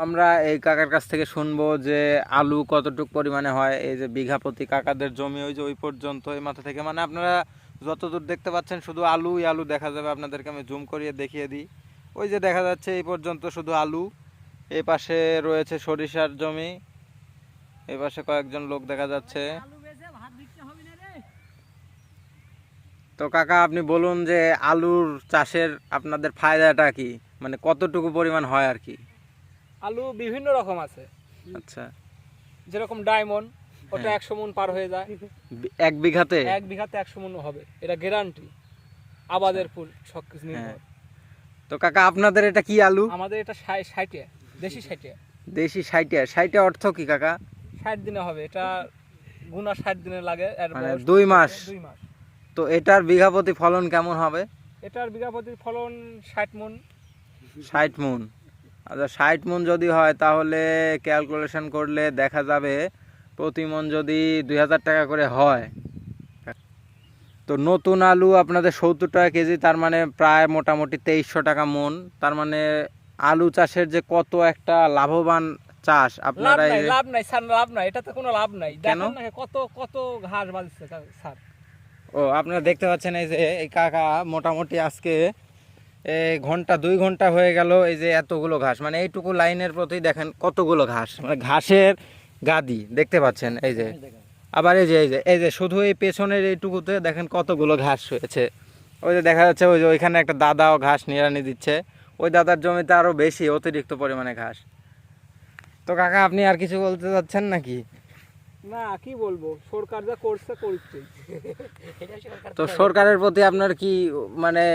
আমরা এই কাকার কাছ থেকে শুনবো যে আলু কতটুকু পরিমাণে হয়। এই যে বিঘা প্রতি কাকাদের জমি ওই যে ওই পর্যন্ত এই মাথা থেকে, মানে আপনারা যতদূর দেখতে পাচ্ছেন শুধু আলুই আলু দেখা যাবে। আপনাদেরকে আমি জুম করিয়ে দেখিয়ে দিই। ওই যে দেখা যাচ্ছে এই পর্যন্ত শুধু আলু। এই পাশে রয়েছে সরিষার জমি, এই পাশে কয়েকজন লোক দেখা যাচ্ছে। তো কাকা আপনি বলুন যে আলুর চাষের আপনাদের ফায়দাটা কি, মানে কতটুকু পরিমাণ হয় আর কি? আলু বিভিন্ন রকম আছে। আচ্ছা, যেরকম ডায়মন্ড, ওটা 100 মণ পার হয়ে যায় এক বিঘাতে। 100 মণ হবে, এটা গ্যারান্টি। আবাদের ফুল সবকিছু নির্ভর। তো কাকা আপনাদের এটা কি আলু? আমাদের এটা 60 দেশি 60। দেশি 60 অর্থ কি কাকা? 60 দিনে হবে এটা, গুনা 60 দিনে লাগে, এর মানে বয়স 2 মাস। 2 মাস। তো এটার বিঘা প্রতি ফলন কেমন হবে? এটার বিঘা প্রতি ফলন 60 মণ। 60 মণ। আচ্ছা 60 মণ যদি হয় তাহলে ক্যালকুলেশন করলে দেখা যাবে প্রতি মণ যদি 2000 টাকা করে হয়, তো নতুন আলু আপনাদের 70 টাকা কেজি, তার মানে প্রায় মোটামুটি 2300 টাকা মণ। তার মানে আলু চাষের যে কত একটা লাভবান চাষ আপনারা। লাভ নাই স্যার, লাভ নাই, এটাতে কোনো লাভ নাই। কেন? দেখেন না কত কত ঘাস বাঁধছে স্যার। ও আপনারা দেখতে পাচ্ছেন এই যে এই কাকা মোটামুটি আজকে ঘন্টা 2 ঘন্টা হয়ে গেল এই যে এতগুলো ঘাস, মানে এইটুকু লাইনের প্রতি দেখেন কতগুলো ঘাস, মানে ঘাসের গাদি দেখতে পাচ্ছেন। এই যে আবার এই যে শুধু এই পেছনের এইটুকুতে দেখেন কতগুলো ঘাস হয়েছে। ওই যে দেখা যাচ্ছে ওই যে ওইখানে একটা দাদাও ঘাস নিড়ানি দিচ্ছে। ওই দাদার জমিতে আরো বেশি অতিরিক্ত পরিমাণে ঘাস। তো কাকা আপনি আর কিছু বলতে চাচ্ছেন নাকি? না, কি বলবো, সরকার যা করছে করছে। তো সরকারের প্রতি আপনার কি মানে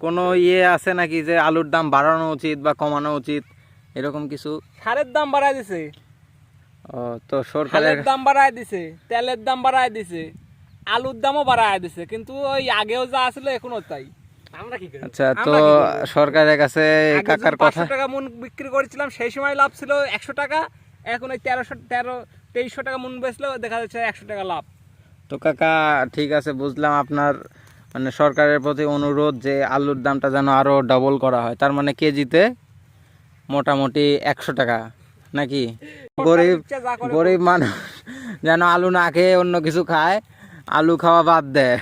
কোনো ইয়ে আছে নাকি যে আলুর দাম বাড়ানো উচিত বা কমানো উচিত, এরকম কিছু? সারের দাম বাড়ায় দিছে, ও তো সরকারের দাম বাড়ায় দিছে, তেলের দাম বাড়ায় দিছে, আলুর দামও বাড়ায় দিছে, কিন্তু ওই আগেও যা ছিল এখনো তাই। আমরা কি করি? আচ্ছা, তো সরকারের কাছে কাকার কথা, 500 টাকা মণ বিক্রি করেছিলাম সেই সময় লাভ ছিল 100 টাকা, এখন ওই 2300 টাকা মণ বেচলেও দেখা যাচ্ছে 100 টাকা লাভ। তো কাকা ঠিক আছে বুঝলাম, আপনার মানে সরকারের প্রতি অনুরোধ যে আলুর দামটা যেন আরো ডবল করা হয়, তার মানে কেজিতে মোটামুটি 100 টাকা নাকি? গরিব মানুষ যেন আলু না খেয়ে অন্য কিছু খায়, আলু খাওয়া বাদ দেয়।